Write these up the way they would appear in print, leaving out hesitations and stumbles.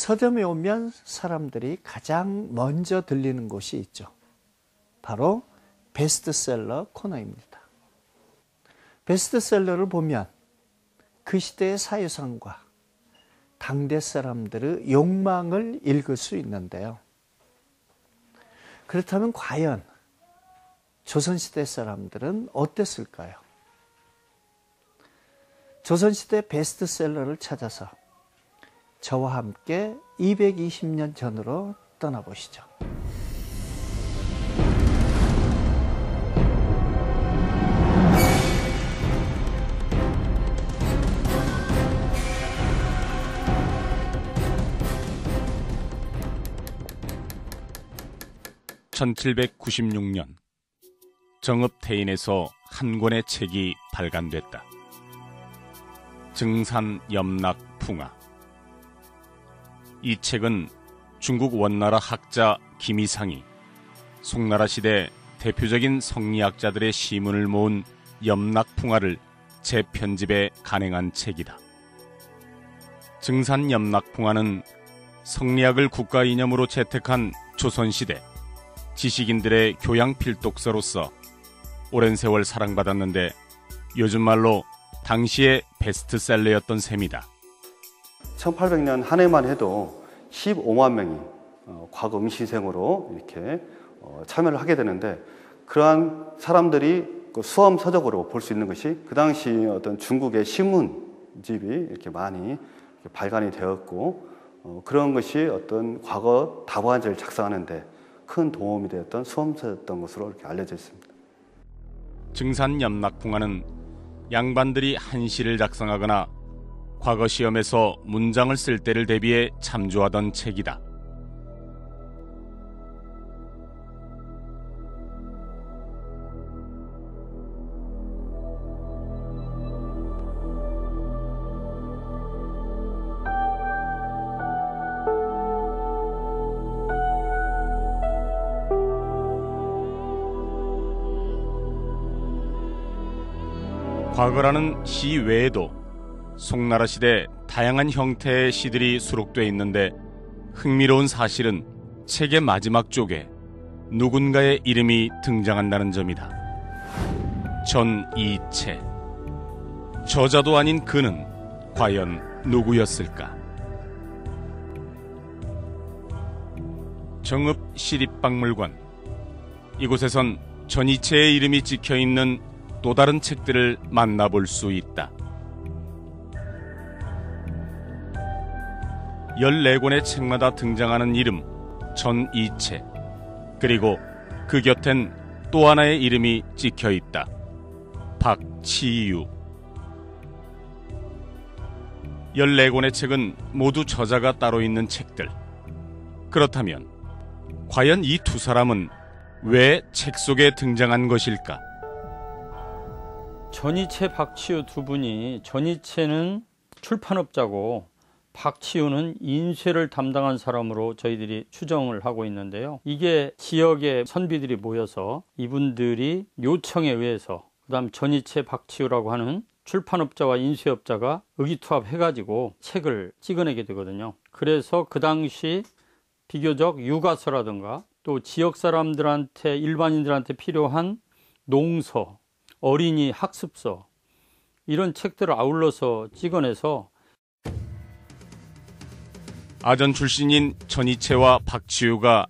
서점에 오면 사람들이 가장 먼저 들리는 곳이 있죠. 바로 베스트셀러 코너입니다. 베스트셀러를 보면 그 시대의 사유상과 당대 사람들의 욕망을 읽을 수 있는데요. 그렇다면 과연 조선시대 사람들은 어땠을까요? 조선시대 베스트셀러를 찾아서 저와 함께 220년 전으로 떠나보시죠. (1796년) 정읍태인에서 한 권의 책이 발간됐다. 증산염락풍화. 이 책은 중국 원나라 학자 김이상이 송나라 시대 대표적인 성리학자들의 시문을 모은 염락풍화를 재편집해 간행한 책이다. 증산염락풍화는 성리학을 국가 이념으로 채택한 조선시대 지식인들의 교양 필독서로서 오랜 세월 사랑받았는데 요즘 말로 당시의 베스트셀러였던 셈이다. 1800년 한 해만 해도 15만 명이 과거 음시생으로 이렇게 참여를 하게 되는데, 그러한 사람들이 수험 서적으로 볼 수 있는 것이 그 당시 어떤 중국의 신문집이 이렇게 많이 발간이 되었고, 그런 것이 어떤 과거 답안지를 작성하는데 큰 도움이 되었던 수험서였던 것으로 이렇게 알려져 있습니다. 증산염락풍화는 양반들이 한시를 작성하거나 과거 시험에서 문장을 쓸 때를 대비해 참조하던 책이다. 과거라는 시 외에도 송나라 시대 다양한 형태의 시들이 수록되어 있는데, 흥미로운 사실은 책의 마지막 쪽에 누군가의 이름이 등장한다는 점이다. 전이채. 저자도 아닌 그는 과연 누구였을까? 정읍시립박물관. 이곳에선 전이채의 이름이 찍혀있는 또 다른 책들을 만나볼 수 있다. 14권의 책마다 등장하는 이름 전이채, 그리고 그 곁엔 또 하나의 이름이 찍혀있다. 박치유. 14권의 책은 모두 저자가 따로 있는 책들. 그렇다면 과연 이 두 사람은 왜 책 속에 등장한 것일까? 전이채, 박치유 두 분이, 전이채는 출판업자고 박치유는 인쇄를 담당한 사람으로 저희들이 추정을 하고 있는데요. 이게 지역의 선비들이 모여서 이분들이 요청에 의해서, 그 다음 전이채, 박치유라고 하는 출판업자와 인쇄업자가 의기투합해가지고 책을 찍어내게 되거든요. 그래서 그 당시 비교적 유가서라든가 또 지역 사람들한테, 일반인들한테 필요한 농서, 어린이 학습서, 이런 책들을 아울러서 찍어내서. 아전 출신인 전이채와 박치유가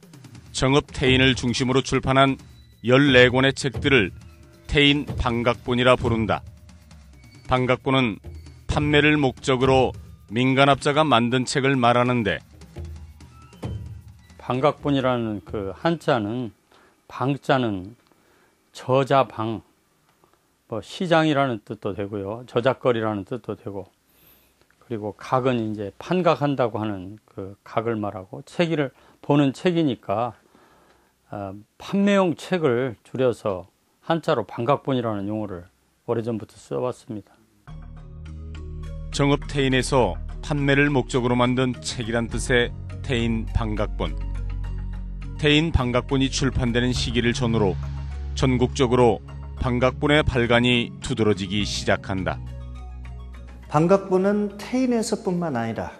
정읍태인을 중심으로 출판한 14권의 책들을 태인 방각본이라 부른다. 방각본은 판매를 목적으로 민간업자가 만든 책을 말하는데, 방각본이라는 그 한자는, 방자는 저자방, 시장이라는 뜻도 되고요, 저작거리라는 뜻도 되고, 그리고 각은 이제 판각한다고 하는 그 각을 말하고, 책을 보는 책이니까 판매용 책을 줄여서 한자로 방각본이라는 용어를 오래전부터 써왔습니다. 정읍태인에서 판매를 목적으로 만든 책이란 뜻의 태인 방각본. 태인 방각본이 출판되는 시기를 전후로 전국적으로 방각본의 발간이 두드러지기 시작한다. 방각본은 태인에서뿐만 아니라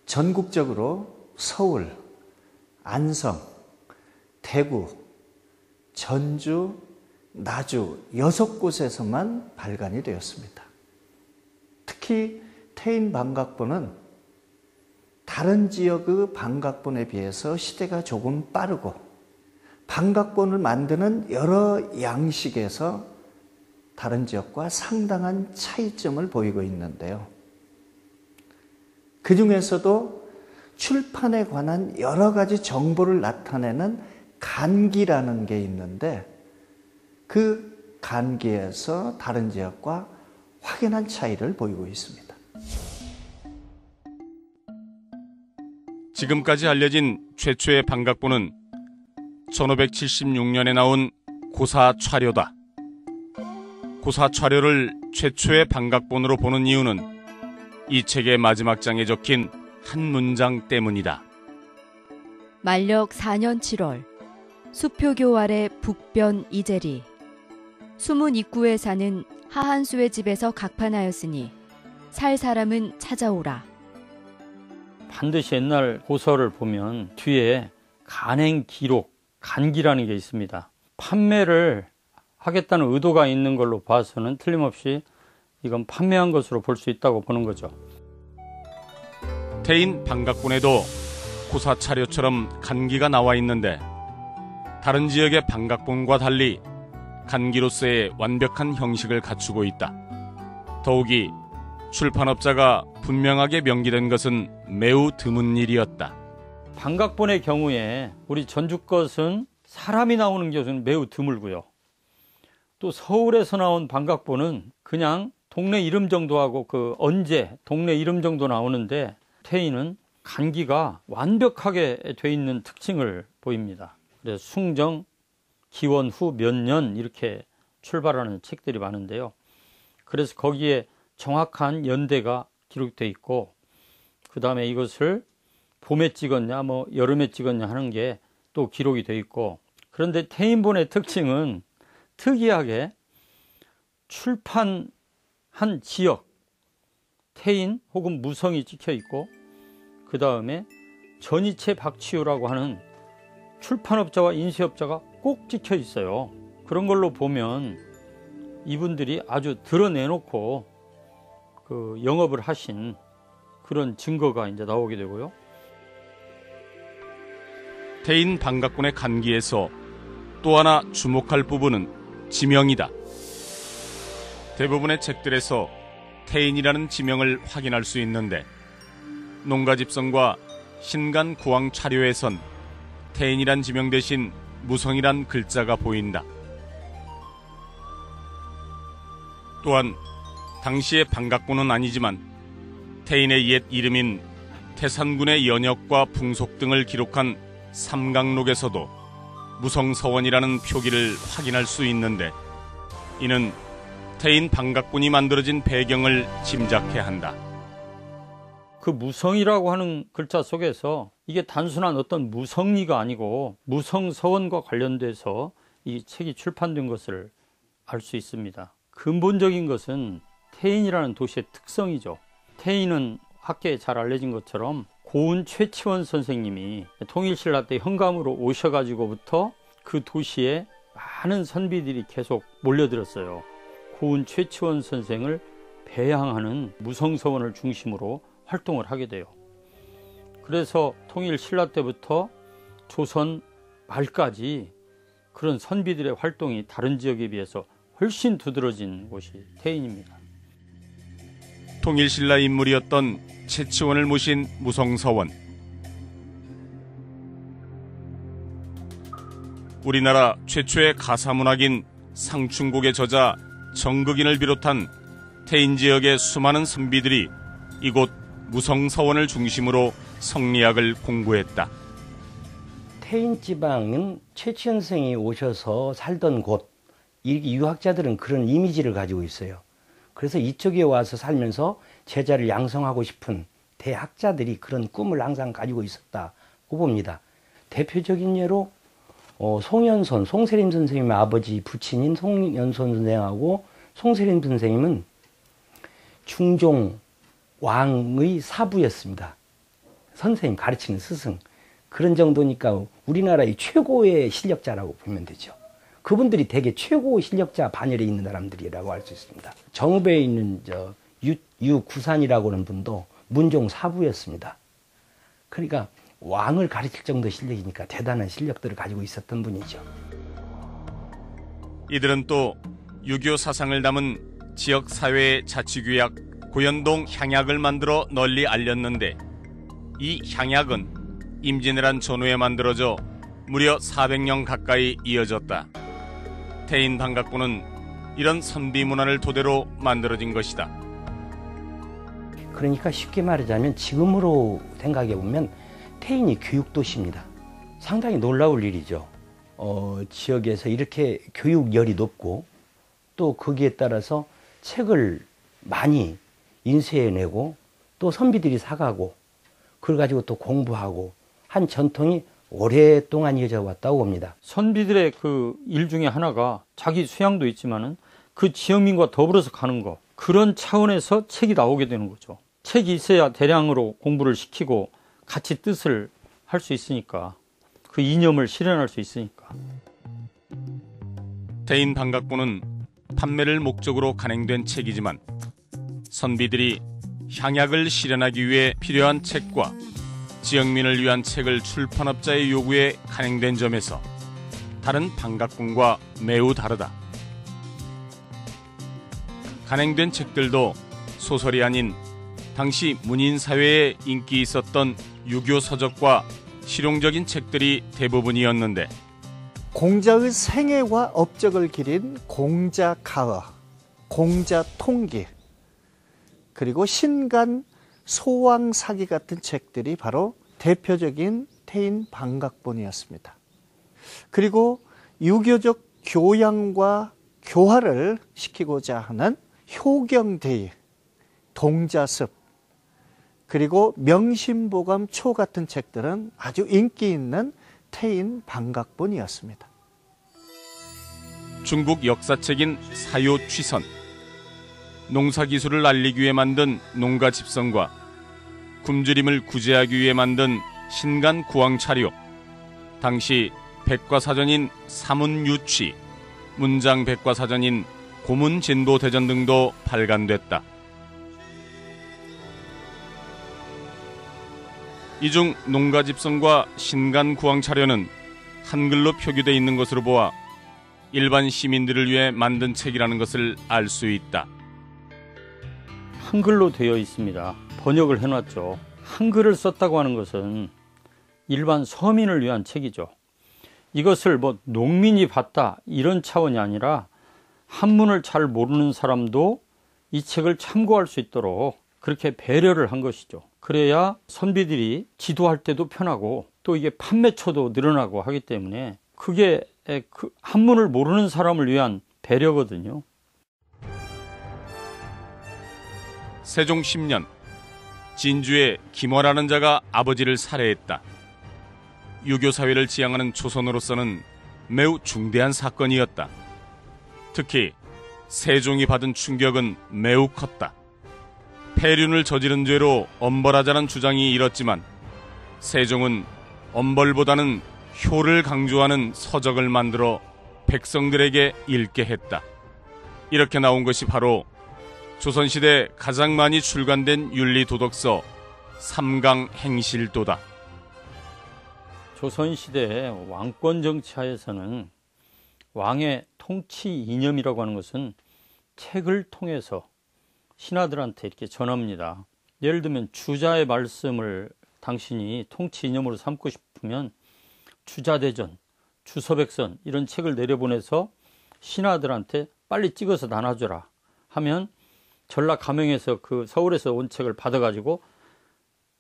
전국적으로 서울, 안성, 대구, 전주, 나주 6곳에서만 발간이 되었습니다. 특히 태인 방각본은 다른 지역의 방각본에 비해서 시대가 조금 빠르고 방각본을 만드는 여러 양식에서 다른 지역과 상당한 차이점을 보이고 있는데요. 그 중에서도 출판에 관한 여러 가지 정보를 나타내는 간기라는 게 있는데 그 간기에서 다른 지역과 확연한 차이를 보이고 있습니다. 지금까지 알려진 최초의 방각본은 1576년에 나온 고사촬요다. 고사촬요를 최초의 방각본으로 보는 이유는 이 책의 마지막 장에 적힌 한 문장 때문이다. 만력 4년 7월 수표교 아래 북변 이재리 수문 입구에 사는 하한수의 집에서 각판하였으니 살 사람은 찾아오라. 반드시 옛날 고서를 보면 뒤에 간행 기록, 간기라는 게 있습니다. 판매를 하겠다는 의도가 있는 걸로 봐서는 틀림없이 이건 판매한 것으로 볼 수 있다고 보는 거죠. 태인 방각본에도 고사촬요처럼 간기가 나와 있는데 다른 지역의 방각본과 달리 간기로서의 완벽한 형식을 갖추고 있다. 더욱이 출판업자가 분명하게 명기된 것은 매우 드문 일이었다. 방각본의 경우에 우리 전주 것은 사람이 나오는 것은 매우 드물고요. 또 서울에서 나온 방각본은 그냥 동네 이름 정도 하고 그 언제 동네 이름 정도 나오는데 태인은 간기가 완벽하게 돼 있는 특징을 보입니다. 그래서 숭정, 기원 후 몇 년 이렇게 출발하는 책들이 많은데요. 그래서 거기에 정확한 연대가 기록돼 있고 그 다음에 이것을 봄에 찍었냐 뭐 여름에 찍었냐 하는 게 또 기록이 돼 있고 그런데 태인본의 특징은 특이하게 출판한 지역 태인 혹은 무성이 찍혀 있고 그 다음에 전이체 박치우라고 하는 출판업자와 인쇄업자가 꼭 찍혀 있어요. 그런 걸로 보면 이분들이 아주 드러내놓고 그 영업을 하신 그런 증거가 이제 나오게 되고요. 태인 방각본의 간기에서 또 하나 주목할 부분은 지명이다. 대부분의 책들에서 태인이라는 지명을 확인할 수 있는데 농가집성과 신간 구왕 차료에선 태인이란 지명 대신 무성이란 글자가 보인다. 또한 당시의 방각본은 아니지만 태인의 옛 이름인 태산군의 연역과 풍속 등을 기록한 삼강록에서도 무성서원이라는 표기를 확인할 수 있는데 이는 태인 방각본이 만들어진 배경을 짐작해야 한다. 그 무성이라고 하는 글자 속에서 이게 단순한 어떤 무성리가 아니고 무성서원과 관련돼서 이 책이 출판된 것을 알 수 있습니다. 근본적인 것은 태인이라는 도시의 특성이죠. 태인은 학계에 잘 알려진 것처럼 고은 최치원 선생님이 통일신라 때 현감으로 오셔가지고부터 그 도시에 많은 선비들이 계속 몰려들었어요. 고은 최치원 선생을 배양하는 무성서원을 중심으로 활동을 하게 돼요. 그래서 통일신라 때부터 조선 말까지 그런 선비들의 활동이 다른 지역에 비해서 훨씬 두드러진 곳이 태인입니다. 통일신라 인물이었던 최치원을 모신 무성서원. 우리나라 최초의 가사문학인 상충곡의 저자 정극인을 비롯한 태인 지역의 수많은 선비들이 이곳 무성서원을 중심으로 성리학을 공부했다. 태인 지방은 최치원 선생이 오셔서 살던 곳, 이 유학자들은 그런 이미지를 가지고 있어요. 그래서 이쪽에 와서 살면서 제자를 양성하고 싶은 대학자들이 그런 꿈을 항상 가지고 있었다고 봅니다. 대표적인 예로 송연손, 송세림 선생님의 아버지 부친인 송연손 선생하고 송세림 선생님은 중종 왕의 사부였습니다. 선생님, 가르치는 스승, 그런 정도니까 우리나라의 최고의 실력자라고 보면 되죠. 그분들이 되게 최고 실력자 반열에 있는 사람들이라고 할 수 있습니다. 정읍에 있는 유구산이라고 하는 분도 문종 사부였습니다. 그러니까 왕을 가르칠 정도 실력이니까 대단한 실력들을 가지고 있었던 분이죠. 이들은 또 유교 사상을 담은 지역사회의 자치규약 고현동 향약을 만들어 널리 알렸는데, 이 향약은 임진왜란 전후에 만들어져 무려 400년 가까이 이어졌다. 태인 방각고는 이런 선비 문화를 토대로 만들어진 것이다. 그러니까 쉽게 말하자면 지금으로 생각해 보면 태인이 교육도시입니다. 상당히 놀라울 일이죠. 지역에서 이렇게 교육열이 높고 또 거기에 따라서 책을 많이 인쇄해내고 또 선비들이 사가고 그걸 가지고 또 공부하고 한 전통이 오랫동안 이어져 왔다고 봅니다. 선비들의 그 일 중에 하나가 자기 수양도 있지만은 그 지역민과 더불어서 가는 거, 그런 차원에서 책이 나오게 되는 거죠. 책이 있어야 대량으로 공부를 시키고 같이 뜻을 할 수 있으니까, 그 이념을 실현할 수 있으니까. 태인 방각고는 판매를 목적으로 간행된 책이지만 선비들이 향약을 실현하기 위해 필요한 책과 지역민을 위한 책을 출판업자의 요구에 간행된 점에서 다른 방각공과 매우 다르다. 간행된 책들도 소설이 아닌 당시 문인사회에 인기 있었던 유교 서적과 실용적인 책들이 대부분이었는데, 공자의 생애와 업적을 기린 공자가어, 공자통기, 그리고 신간 소왕사기 같은 책들이 바로 대표적인 태인 방각본이었습니다. 그리고 유교적 교양과 교화를 시키고자 하는 효경대의, 동자습, 그리고 명심보감초 같은 책들은 아주 인기 있는 태인 방각본이었습니다. 중국 역사책인 사요취선, 농사기술을 알리기 위해 만든 농가집성과 굶주림을 구제하기 위해 만든 신간구왕차료, 당시 백과사전인 사문유취, 문장백과사전인 고문진도대전 등도 발간됐다. 이 중 농가집성과 신간구왕차료는 한글로 표기되어 있는 것으로 보아 일반 시민들을 위해 만든 책이라는 것을 알 수 있다. 한글로 되어 있습니다. 번역을 해놨죠. 한글을 썼다고 하는 것은 일반 서민을 위한 책이죠. 이것을 농민이 봤다 이런 차원이 아니라 한문을 잘 모르는 사람도 이 책을 참고할 수 있도록 그렇게 배려를 한 것이죠. 그래야 선비들이 지도할 때도 편하고 또 이게 판매처도 늘어나고 하기 때문에 그게 그 한문을 모르는 사람을 위한 배려거든요. 세종 10년, 진주에 김어라는 자가 아버지를 살해했다. 유교사회를 지향하는 조선으로서는 매우 중대한 사건이었다. 특히 세종이 받은 충격은 매우 컸다. 폐륜을 저지른 죄로 엄벌하자는 주장이 일었지만 세종은 엄벌보다는 효를 강조하는 서적을 만들어 백성들에게 읽게 했다. 이렇게 나온 것이 바로 조선시대 가장 많이 출간된 윤리도덕서 삼강행실도다. 조선시대 왕권 정치하에서는 왕의 통치 이념이라고 하는 것은 책을 통해서 신하들한테 이렇게 전합니다. 예를 들면 주자의 말씀을 당신이 통치 이념으로 삼고 싶으면 주자대전, 주서백선 이런 책을 내려보내서 신하들한테 빨리 찍어서 나눠줘라 하면 전라 감행에서 그 서울에서 온 책을 받아가지고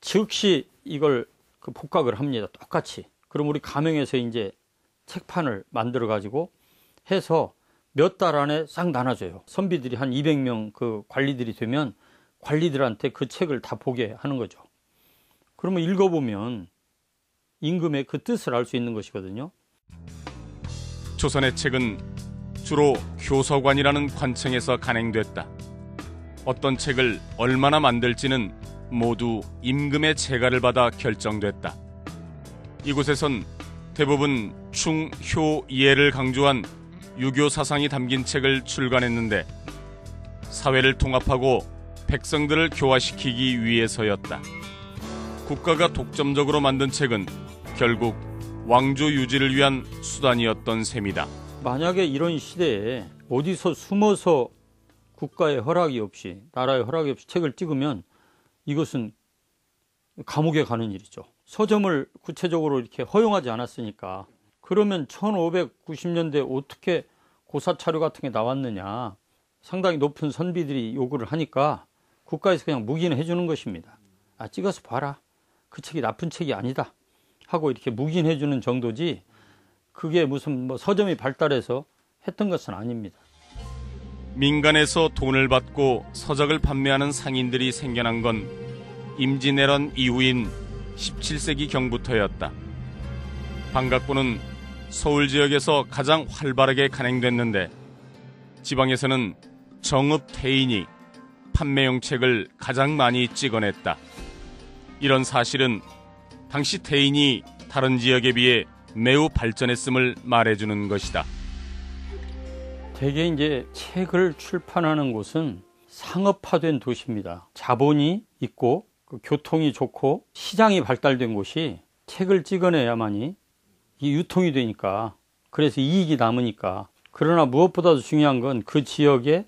즉시 이걸 그 복각을 합니다. 똑같이. 그럼 우리 감행에서 이제 책판을 만들어가지고 해서 몇 달 안에 싹 나눠줘요. 선비들이 한 200명 그 관리들이 되면 관리들한테 그 책을 다 보게 하는 거죠. 그러면 읽어보면 임금의 그 뜻을 알 수 있는 것이거든요. 조선의 책은 주로 교서관이라는 관청에서 간행됐다. 어떤 책을 얼마나 만들지는 모두 임금의 재가를 받아 결정됐다. 이곳에선 대부분 충, 효, 예를 강조한 유교 사상이 담긴 책을 출간했는데 사회를 통합하고 백성들을 교화시키기 위해서였다. 국가가 독점적으로 만든 책은 결국 왕조 유지를 위한 수단이었던 셈이다. 만약에 이런 시대에 어디서 숨어서 국가의 허락이 없이, 나라의 허락이 없이 책을 찍으면 이것은 감옥에 가는 일이죠. 서점을 구체적으로 이렇게 허용하지 않았으니까. 그러면 1590년대 어떻게 고사차류 같은 게 나왔느냐. 상당히 높은 선비들이 요구를 하니까 국가에서 그냥 묵인해 주는 것입니다. 아, 찍어서 봐라. 그 책이 나쁜 책이 아니다 하고 이렇게 묵인해 주는 정도지, 그게 무슨 뭐 서점이 발달해서 했던 것은 아닙니다. 민간에서 돈을 받고 서적을 판매하는 상인들이 생겨난 건 임진왜란 이후인 17세기 경부터였다. 방각고는 서울 지역에서 가장 활발하게 간행됐는데 지방에서는 정읍 태인이 판매용 책을 가장 많이 찍어냈다. 이런 사실은 당시 태인이 다른 지역에 비해 매우 발전했음을 말해주는 것이다. 대개 이제 책을 출판하는 곳은 상업화된 도시입니다. 자본이 있고 그 교통이 좋고 시장이 발달된 곳이 책을 찍어내야만이 이 유통이 되니까, 그래서 이익이 남으니까. 그러나 무엇보다도 중요한 건 그 지역에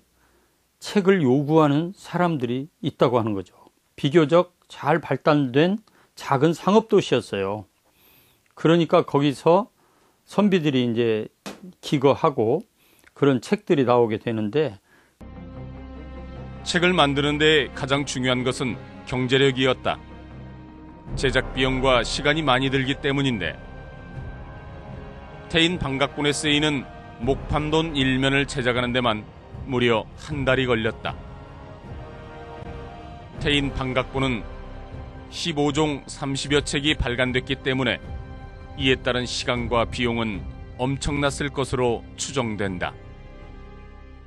책을 요구하는 사람들이 있다고 하는 거죠. 비교적 잘 발달된 작은 상업도시였어요. 그러니까 거기서 선비들이 이제 기거하고 그런 책들이 나오게 되는데, 책을 만드는 데 가장 중요한 것은 경제력이었다. 제작 비용과 시간이 많이 들기 때문인데 태인 방각본에 쓰이는 목판돈 1면을 제작하는 데만 무려 한 달이 걸렸다. 태인 방각본은 15종 30여 책이 발간됐기 때문에 이에 따른 시간과 비용은 엄청났을 것으로 추정된다.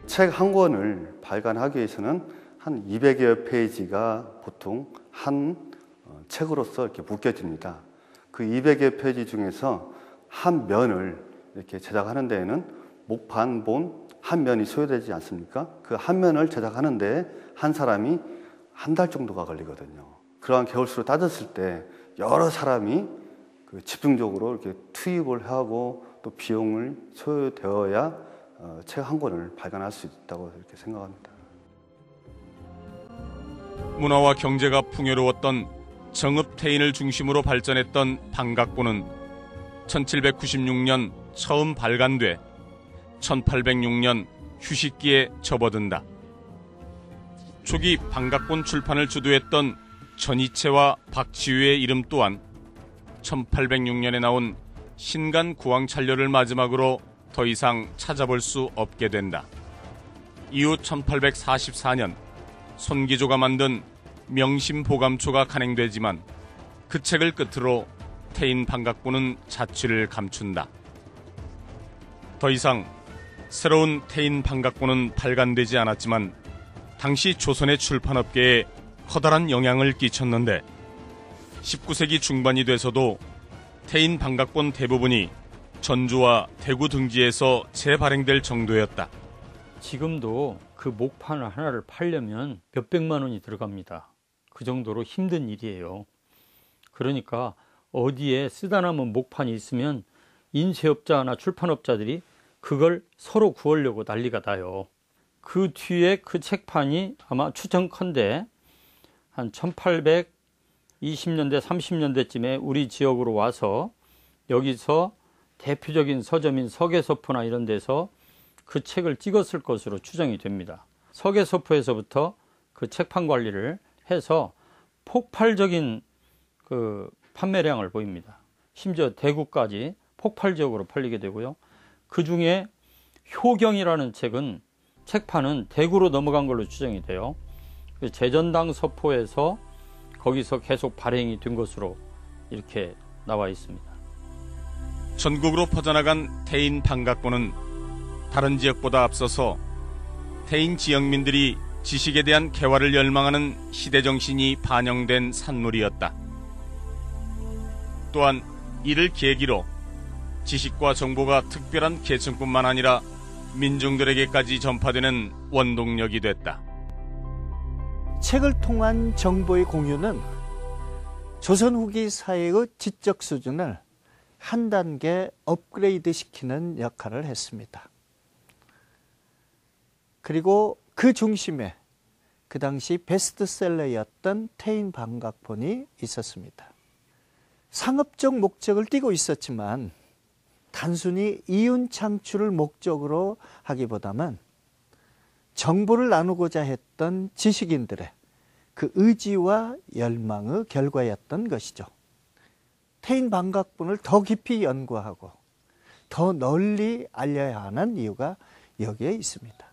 책 한 권을 발간하기 위해서는 한 200여 페이지가 보통 한 책으로서 이렇게 묶여집니다. 그 200여 페이지 중에서 한 면을 이렇게 제작하는 데에는 목판본 한 면이 소요되지 않습니까? 그 한 면을 제작하는 데 한 사람이 한 달 정도가 걸리거든요. 그러한 개월수로 따졌을 때 여러 사람이 집중적으로 이렇게 투입을 하고 또 비용을 소요되어야 책 한 권을 발간할 수 있다고 이렇게 생각합니다. 문화와 경제가 풍요로웠던 정읍 태인을 중심으로 발전했던 방각본은 1796년 처음 발간돼 1806년 휴식기에 접어든다. 초기 방각본 출판을 주도했던 전이채와 박지유의 이름 또한 1806년에 나온 신간 구왕찬려를 마지막으로 더 이상 찾아볼 수 없게 된다. 이후 1844년 손기조가 만든 명심보감초가 간행되지만 그 책을 끝으로 태인 방각본은 자취를 감춘다. 더 이상 새로운 태인 방각본은 발간되지 않았지만 당시 조선의 출판업계에 커다란 영향을 끼쳤는데 19세기 중반이 돼서도 태인 방각본 대부분이 전주와 대구 등지에서 재발행될 정도였다. 지금도 그 목판 하나를 팔려면 몇백만 원이 들어갑니다. 그 정도로 힘든 일이에요. 그러니까 어디에 쓰다 남은 목판이 있으면 인쇄업자나 출판업자들이 그걸 서로 구하려고 난리가 나요. 그 뒤에 그 책판이 아마 추정컨대 한 1820년대 30년대쯤에 우리 지역으로 와서 여기서 대표적인 서점인 서계서포나 이런 데서 그 책을 찍었을 것으로 추정이 됩니다. 서계서포에서부터 그 책판 관리를 해서 폭발적인 그 판매량을 보입니다. 심지어 대구까지 폭발적으로 팔리게 되고요. 그 중에 효경이라는 책은 책판은 대구로 넘어간 걸로 추정이 돼요. 제전당 서포에서 거기서 계속 발행이 된 것으로 이렇게 나와 있습니다. 전국으로 퍼져나간 태인 방각본은 다른 지역보다 앞서서 태인 지역민들이 지식에 대한 개화를 열망하는 시대 정신이 반영된 산물이었다. 또한 이를 계기로 지식과 정보가 특별한 계층뿐만 아니라 민중들에게까지 전파되는 원동력이 됐다. 책을 통한 정보의 공유는 조선 후기 사회의 지적 수준을 한 단계 업그레이드 시키는 역할을 했습니다. 그리고 그 중심에 그 당시 베스트셀러였던 태인 반각본이 있었습니다. 상업적 목적을 띠고 있었지만 단순히 이윤 창출을 목적으로 하기보다는 정보를 나누고자 했던 지식인들의 그 의지와 열망의 결과였던 것이죠. 태인 반각본을 더 깊이 연구하고 더 널리 알려야 하는 이유가 여기에 있습니다.